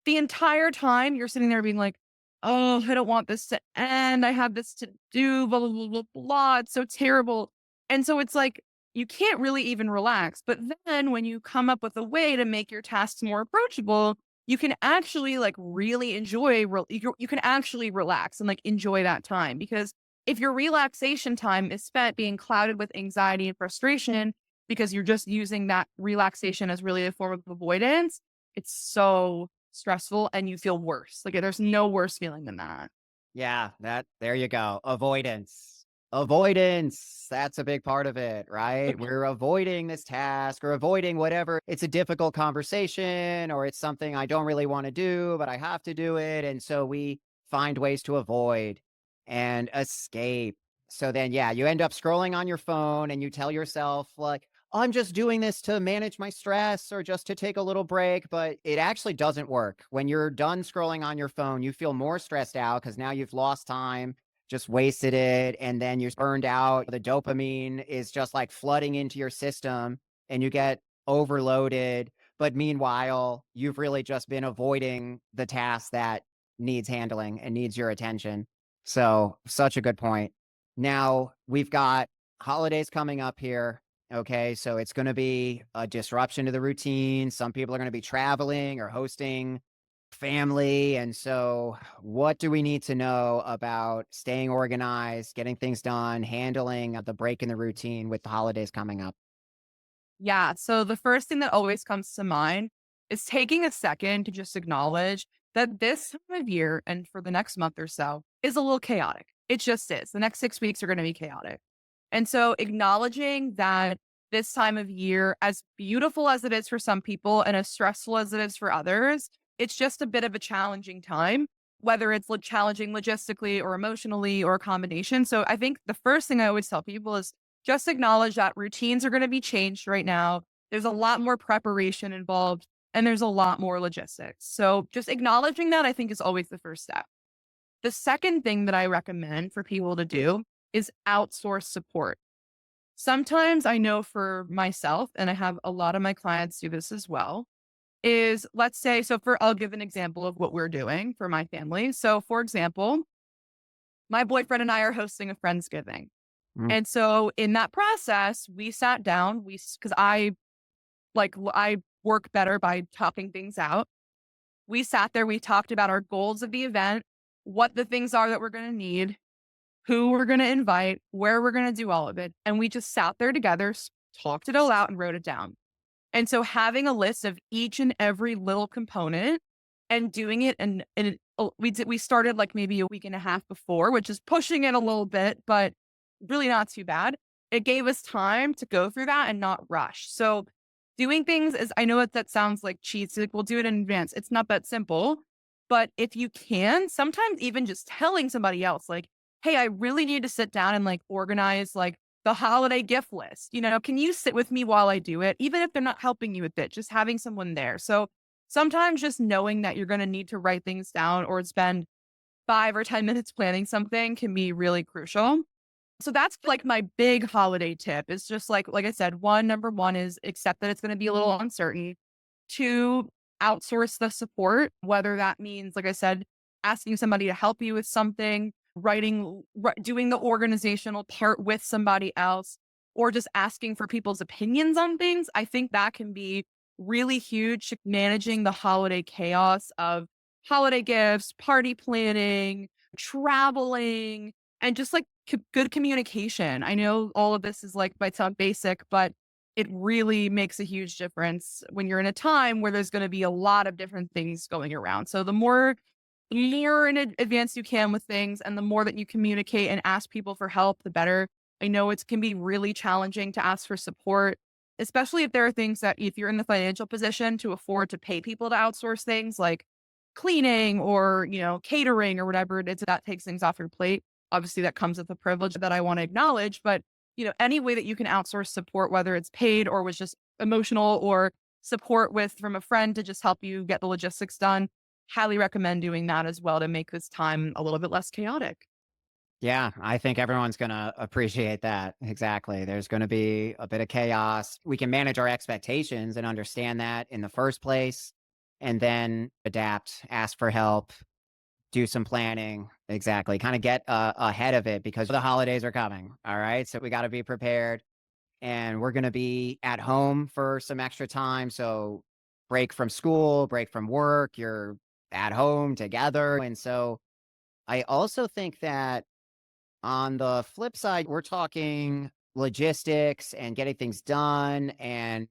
The entire time you're sitting there being like, oh, I don't want this to end. I have this to do, blah, blah, blah, blah, blah. It's so terrible. And so it's like, you can't really even relax. But then when you come up with a way to make your tasks more approachable, you can actually like really you can actually relax and like enjoy that time because if your relaxation time is spent being clouded with anxiety and frustration because you're just using that relaxation as really a form of avoidance, it's so stressful and you feel worse. Like there's no worse feeling than that. yeah, there you go. Avoidance. Avoidance. That's a big part of it, right? We're avoiding this task or avoiding whatever. It's a difficult conversation or it's something I don't really want to do, but I have to do it. And so we find ways to avoid and escape. So then, yeah, you end up scrolling on your phone and you tell yourself, like, I'm just doing this to manage my stress or just to take a little break, but it actually doesn't work. When you're done scrolling on your phone, you feel more stressed out because now you've lost time, just wasted it, and then you're burned out. The dopamine is just like flooding into your system and you get overloaded. But meanwhile, you've really just been avoiding the task that needs handling and needs your attention. So, such a good point. Now, we've got holidays coming up here. Okay, so it's going to be a disruption to the routine. Some people are going to be traveling or hosting family. And so, what do we need to know about staying organized, getting things done, handling the break in the routine with the holidays coming up? Yeah. So the first thing that always comes to mind is taking a second to just acknowledge that this time of year and for the next month or so is a little chaotic. It just is. The next 6 weeks are going to be chaotic. And so acknowledging that this time of year, as beautiful as it is for some people and as stressful as it is for others, it's just a bit of a challenging time, whether it's challenging logistically or emotionally or a combination. So I think the first thing I always tell people is just acknowledge that routines are going to be changed right now. There's a lot more preparation involved and there's a lot more logistics. So just acknowledging that I think is always the first step. The second thing that I recommend for people to do is outsource support. Sometimes I know for myself, and I have a lot of my clients do this as well, is let's say, I'll give an example of what we're doing for my family. So, for example, my boyfriend and I are hosting a Friendsgiving. Mm. And so in that process, we sat down, because I work better by talking things out. We sat there, we talked about our goals of the event, what the things are that we're going to need, who we're going to invite, where we're going to do all of it. And we just sat there together, talked it all out, and wrote it down. And so having a list of each and every little component and doing it, we started like maybe a week and a half before, which is pushing it a little bit, but really not too bad. It gave us time to go through that and not rush. So doing things is, I know that sounds like cheats, like we'll do it in advance. It's not that simple. But if you can, sometimes even just telling somebody else, like, hey, I really need to sit down and like organize like the holiday gift list. Can you sit with me while I do it? Even if they're not helping you with it, just having someone there. So sometimes just knowing that you're going to need to write things down or spend 5 or 10 minutes planning something can be really crucial. So that's like my big holiday tip is just like I said, number one is accept that it's going to be a little uncertain. Two, outsource the support, whether that means, like I said, asking somebody to help you with something, doing the organizational part with somebody else, or just asking for people's opinions on things. I think that can be really huge, managing the holiday chaos of holiday gifts, party planning, traveling, and just like good communication. I know all of this is like might sound basic, but it really makes a huge difference when you're in a time where there's going to be a lot of different things going around. So the more in advance you can with things and the more that you communicate and ask people for help, the better. I know it can be really challenging to ask for support, especially if there are things that if you're in the financial position to afford to pay people to outsource things like cleaning or, catering or whatever it is that takes things off your plate. Obviously that comes with a privilege that I want to acknowledge, but any way that you can outsource support, whether it's paid or was just emotional or support with from a friend to just help you get the logistics done, highly recommend doing that as well to make this time a little bit less chaotic. Yeah, I think everyone's gonna appreciate that. Exactly. There's gonna be a bit of chaos. We can manage our expectations and understand that in the first place, and then adapt, ask for help, do some planning. Exactly. Kind of get ahead of it because the holidays are coming. All right. So we got to be prepared, and we're going to be at home for some extra time. So break from school, break from work, you're at home together. And so I also think that on the flip side, we're talking logistics and getting things done and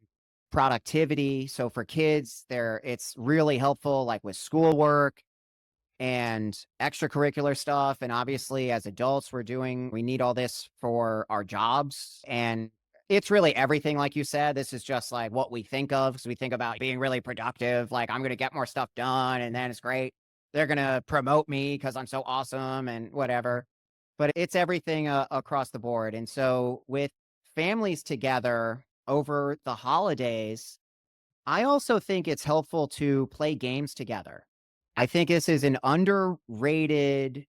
productivity. So for kids, it's really helpful, like with schoolwork and extracurricular stuff. And obviously, as adults, we need all this for our jobs. And it's really everything, like you said. This is just like what we think of because we think about being really productive. Like, I'm going to get more stuff done, and then it's great. They're going to promote me because I'm so awesome and whatever. But it's everything across the board. And so, with families together over the holidays, I also think it's helpful to play games together. I think this is an underrated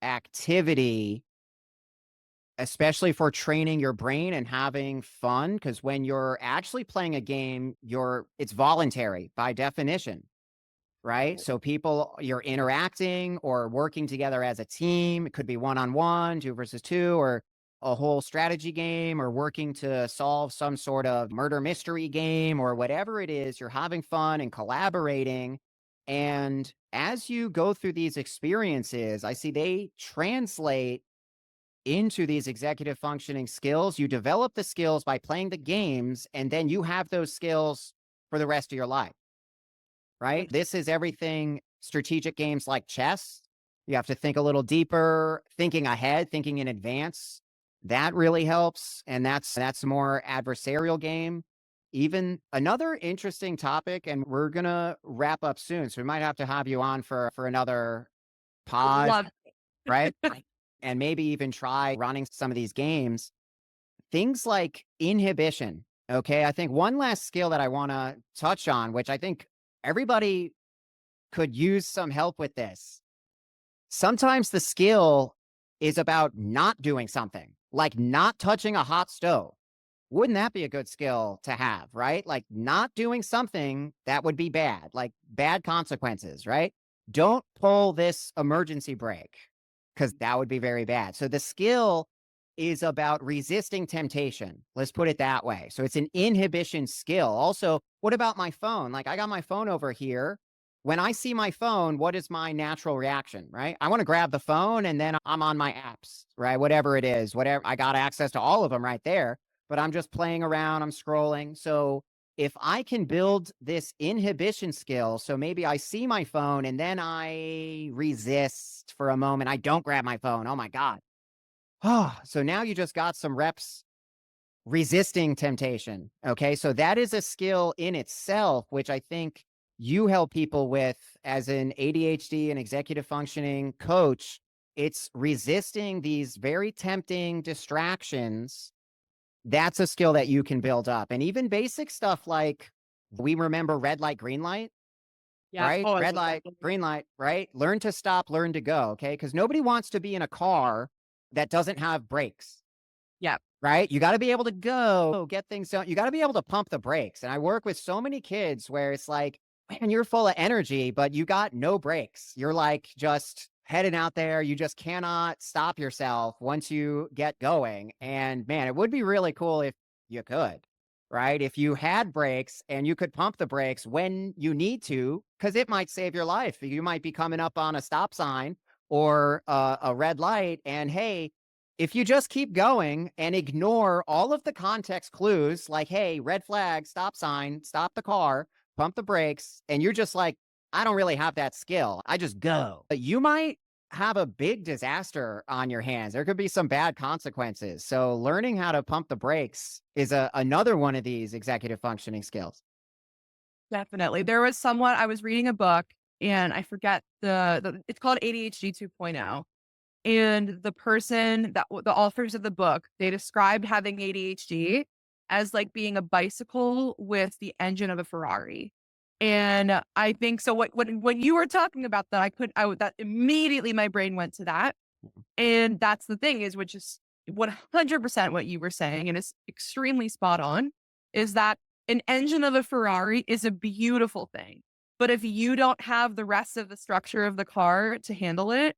activity, especially for training your brain and having fun. Because when you're actually playing a game, it's voluntary by definition, right? So you're interacting or working together as a team. It could be one on one, two versus two, or a whole strategy game, or working to solve some sort of murder mystery game, or whatever it is. You're having fun and collaborating. And as you go through these experiences, I see they translate into these executive functioning skills. You develop the skills by playing the games, and then you have those skills for the rest of your life. Right? This is everything strategic games like chess. You have to think a little deeper, thinking ahead, thinking in advance. That really helps. And that's a more adversarial game. Even another interesting topic, and we're gonna wrap up soon. So we might have to have you on for another pod, Love. right? And maybe even try running some of these games. Things like inhibition. Okay. I think one last skill that I want to touch on, which I think everybody could use some help with this. Sometimes the skill is about not doing something, like not touching a hot stove. Wouldn't that be a good skill to have, right? Like not doing something that would be bad, like bad consequences, right? Don't pull this emergency brake because that would be very bad. So the skill is about resisting temptation. Let's put it that way. So it's an inhibition skill. Also, what about my phone? Like I got my phone over here. When I see my phone, what is my natural reaction, right? I want to grab the phone and then I'm on my apps, right? Whatever it is, whatever I got access to all of them right there, but I'm just playing around, I'm scrolling. So if I can build this inhibition skill, so maybe I see my phone and then I resist for a moment, I don't grab my phone. Oh my God. Oh, so now you just got some reps resisting temptation. Okay. So that is a skill in itself, which I think you help people with as an ADHD and executive functioning coach. It's resisting these very tempting distractions. That's a skill that you can build up. And even basic stuff like we remember red light, green light. Yep. right? Oh, Red light, exactly. green light, right? Learn to stop, learn to go. Okay. Because nobody wants to be in a car that doesn't have brakes. Yep. Right? You gotta be able to go, get things done. You gotta be able to pump the brakes, and I work with so many kids where it's like, "Man, you're full of energy, but you got no brakes." You're, like, just heading out there, you just cannot stop yourself once you get going, and, man, it would be really cool if you could, right? If you had brakes and you could pump the brakes when you need to, because it might save your life. You might be coming up on a stop sign or a red light, and, hey, if you just keep going and ignore all of the context clues like, hey, red flag, stop sign, stop the car, pump the brakes, and you're just like, I don't really have that skill. I just go. But you might have a big disaster on your hands. There could be some bad consequences. So learning how to pump the brakes is another one of these executive functioning skills. Definitely. There was someone I was reading a book and I forget the it's called ADHD 2.0. And the person that the authors of the book, they described having ADHD as like being a bicycle with the engine of a Ferrari. And I think so when you were talking about that, that immediately my brain went to that. And that's the thing is, which is 100% what you were saying, and it's extremely spot on, is that an engine of a Ferrari is a beautiful thing. But if you don't have the rest of the structure of the car to handle it,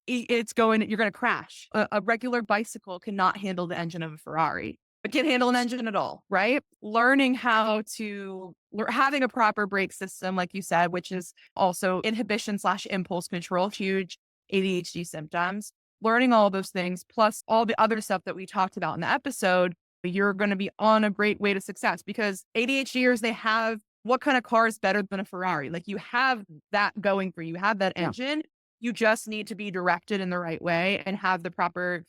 you're going to crash. A regular bicycle cannot handle the engine of a Ferrari. It can't handle an engine at all, right? Learning how to having a proper brake system, like you said, which is also inhibition slash impulse control, huge ADHD symptoms. Learning all those things, plus all the other stuff that we talked about in the episode, you're going to be on a great way to success because ADHDers, they have what kind of car is better than a Ferrari? Like you have that going for you, you have that Yeah. engine. You just need to be directed in the right way and have the proper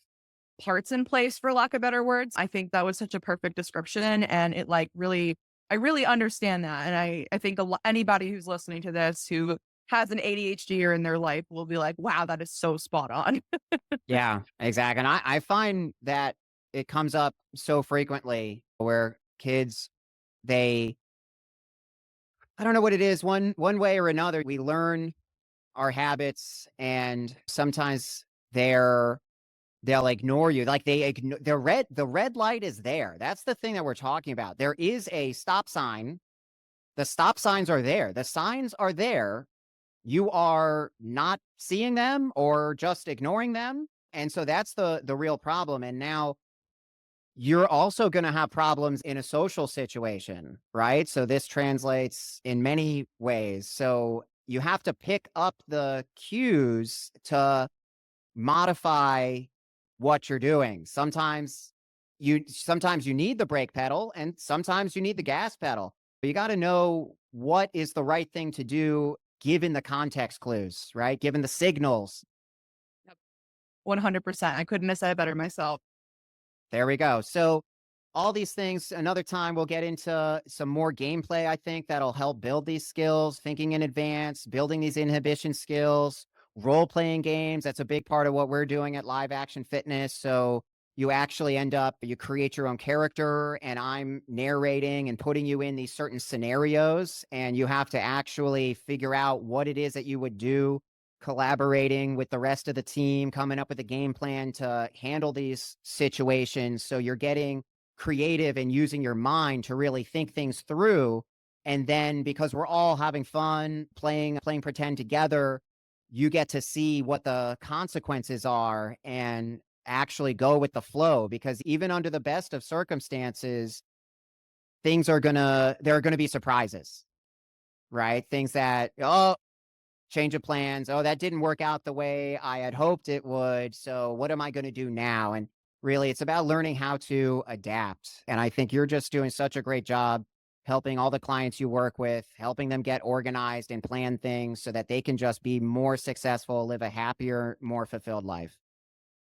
parts in place, for lack of better words. I think that was such a perfect description. And it like really, I really understand that. And I think anybody who's listening to this who has an ADHD or in their life will be like, wow, that is so spot on. Yeah, exactly. And I find that it comes up so frequently where kids, they, I don't know what it is, one way or another, we learn our habits and sometimes they'll ignore you. Like the red light is there. That's the thing that we're talking about. There is a stop sign. The stop signs are there. The signs are there. You are not seeing them or just ignoring them. And so that's the real problem. And now you're also going to have problems in a social situation, right? So this translates in many ways. So you have to pick up the cues to modify what you're doing. Sometimes you need the brake pedal and sometimes you need the gas pedal. But you got to know what is the right thing to do given the context clues, right? Given the signals. Yep. 100%. I couldn't have said it better myself. There we go. So all these things, another time we'll get into some more gameplay, I think that'll help build these skills, thinking in advance, building these inhibition skills, role playing games. That's a big part of what we're doing at Live Action Fitness. So you actually you create your own character, and I'm narrating and putting you in these certain scenarios, and you have to actually figure out what it is that you would do, collaborating with the rest of the team, coming up with a game plan to handle these situations. So you're getting creative and using your mind to really think things through. And then because we're all having fun playing pretend together, you get to see what the consequences are and actually go with the flow because even under the best of circumstances, there are gonna be surprises, right? Things that, oh, change of plans. Oh, that didn't work out the way I had hoped it would. So what am I going to do now? And really, it's about learning how to adapt. And I think you're just doing such a great job helping all the clients you work with, helping them get organized and plan things so that they can just be more successful, live a happier, more fulfilled life.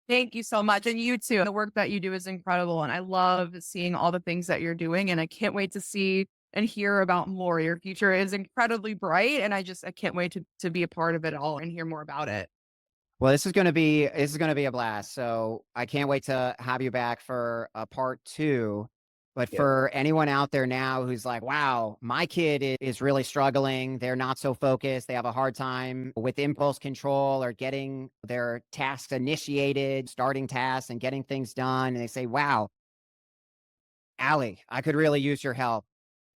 Thank you so much. And you too. The work that you do is incredible. And I love seeing all the things that you're doing. And I can't wait to see and hear about more. Your future is incredibly bright. And I can't wait to be a part of it all and hear more about it. Well, this is going to be a blast. So I can't wait to have you back for a part two. But Yeah. for anyone out there now who's like, wow, my kid is really struggling. They're not so focused. They have a hard time with impulse control or getting their tasks initiated, starting tasks and getting things done. And they say, wow, Allie, I could really use your help.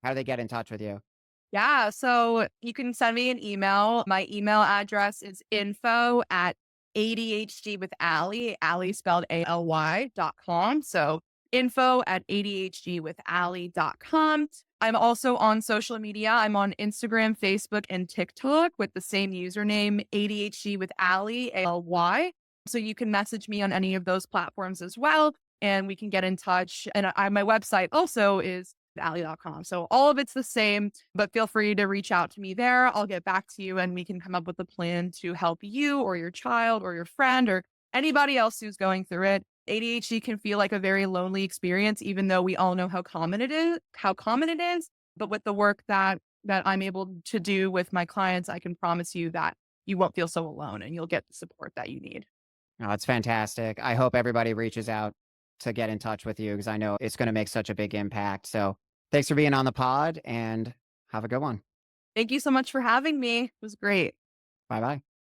How do they get in touch with you? Yeah. So you can send me an email. My email address is info at ADHD with Allie, Allie spelled ALY.com. So info at ADHD with Allie.com. I'm also on social media. I'm on Instagram, Facebook, and TikTok with the same username, ADHD with Allie, ALY. So you can message me on any of those platforms as well, and we can get in touch. And my website also is Allie.com. So all of it's the same, but feel free to reach out to me there. I'll get back to you and we can come up with a plan to help you or your child or your friend or anybody else who's going through it. ADHD can feel like a very lonely experience, even though we all know how common it is. But with the work that I'm able to do with my clients, I can promise you that you won't feel so alone and you'll get the support that you need. Oh, it's fantastic. I hope everybody reaches out to get in touch with you because I know it's going to make such a big impact. So thanks for being on the pod and have a good one. Thank you so much for having me. It was great. Bye bye.